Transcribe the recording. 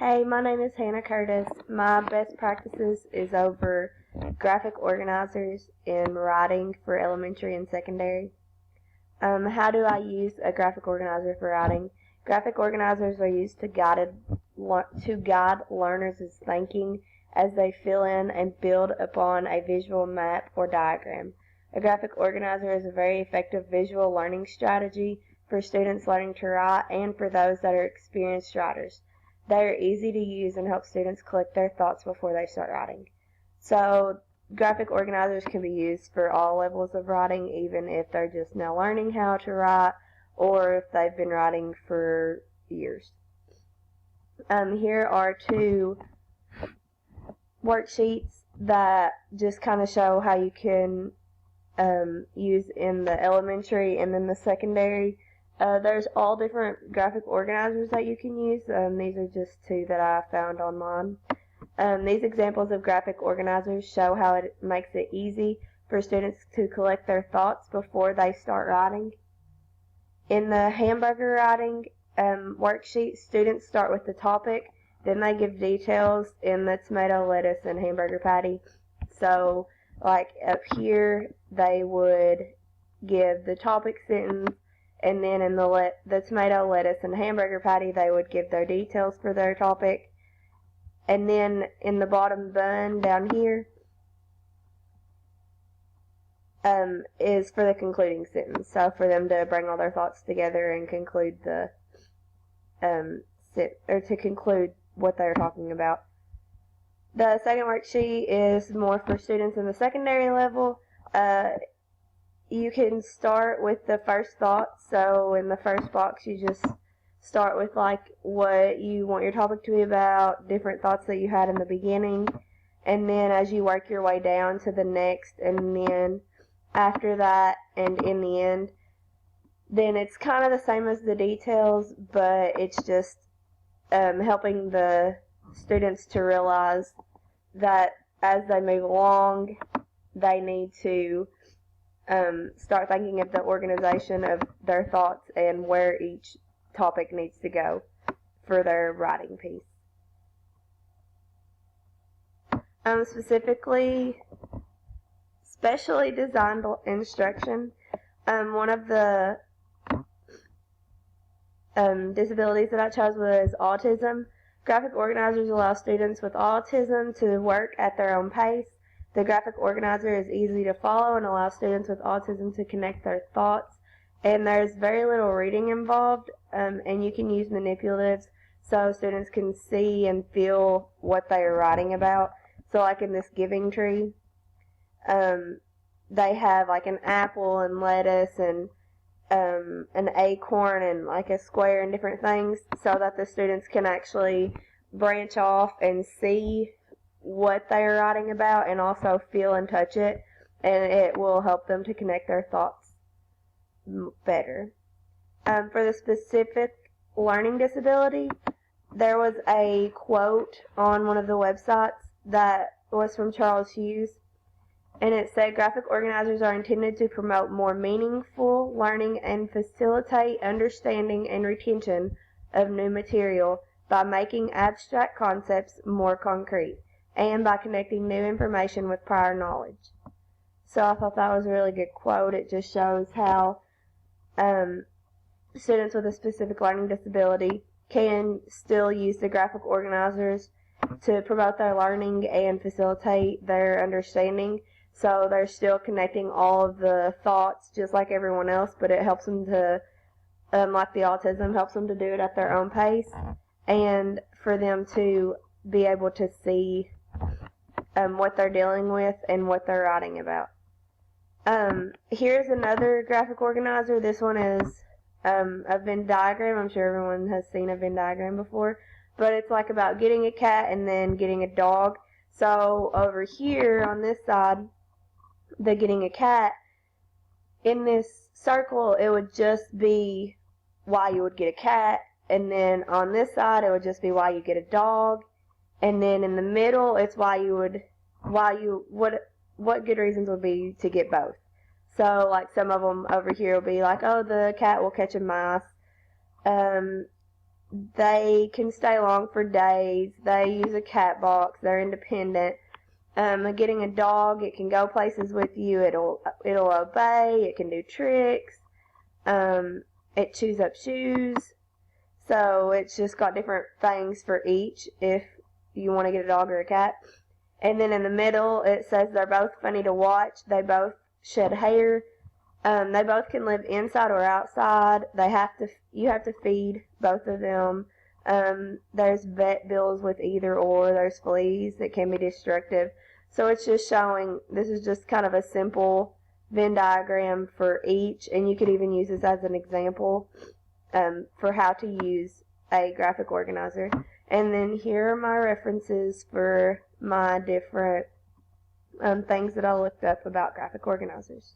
Hey, my name is Hannah Curtis. My best practices is over graphic organizers in writing for elementary and secondary. How do I use a graphic organizer for writing? Graphic organizers are used to guide learners' thinking as they fill in and build upon a visual map or diagram. A graphic organizer is a very effective visual learning strategy for students learning to write and for those that are experienced writers. They are easy to use and help students collect their thoughts before they start writing. So graphic organizers can be used for all levels of writing, even if they're just now learning how to write or if they've been writing for years. Here are two worksheets that just kind of show how you can use in the elementary and then the secondary. There's all different graphic organizers that you can use. These are just two that I found online. These examples of graphic organizers show how it makes it easy for students to collect their thoughts before they start writing. In the hamburger writing worksheet, students start with the topic, then they give details in the tomato, lettuce, and hamburger patty. So, like up here, they would give the topic sentence, and then in the tomato, lettuce, and hamburger patty, they would give their details for their topic. And then in the bottom bun down here is for the concluding sentence. So for them to bring all their thoughts together and conclude to conclude what they're talking about. The second worksheet is more for students in the secondary level. You can start with the first thoughts. So in the first box, you just start with like what you want your topic to be about, different thoughts that you had in the beginning, and then as you work your way down to the next, and then after that and in the end, then it's kind of the same as the details, but it's just helping the students to realize that as they move along, they need to start thinking of the organization of their thoughts and where each topic needs to go for their writing piece. Specially designed instruction. One of the disabilities that I chose was autism. Graphic organizers allow students with autism to work at their own pace. The graphic organizer is easy to follow and allows students with autism to connect their thoughts. And there's very little reading involved, and you can use manipulatives so students can see and feel what they are writing about. So like in this giving tree, they have like an apple and lettuce and an acorn and like a square and different things so that the students can actually branch off and see what they are writing about and also feel and touch it, and it will help them to connect their thoughts better. For the specific learning disability, there was a quote on one of the websites that was from Charles Hughes, and it said, "Graphic organizers are intended to promote more meaningful learning and facilitate understanding and retention of new material by making abstract concepts more concrete and by connecting new information with prior knowledge." So I thought that was a really good quote. It just shows how students with a specific learning disability can still use the graphic organizers to promote their learning and facilitate their understanding. So they're still connecting all of the thoughts just like everyone else, but it helps them to, like the autism, helps them to do it at their own pace and for them to be able to see what they're dealing with and what they're writing about. Here's another graphic organizer. This one is a Venn diagram. I'm sure everyone has seen a Venn diagram before, but it's like about getting a cat and then getting a dog. So over here on this side, the getting a cat, in this circle it would just be why you would get a cat, and then on this side it would just be why you get a dog, and then in the middle it's what good reasons would be to get both. So like some of them over here will be like, oh, the cat will catch a mouse, They can stay along for days. They use a cat box. They're independent. Getting a dog, it can go places with you. It'll obey. It can do tricks. It chews up shoes. So it's just got different things for each if you want to get a dog or a cat. And then in the middle, it says they're both funny to watch. They both shed hair. They both can live inside or outside. You have to feed both of them. There's vet bills with either or. There's fleas that can be destructive. So it's just showing, this is just kind of a simple Venn diagram for each, and you could even use this as an example for how to use a graphic organizer. And then here are my references for my different things that I looked up about graphic organizers.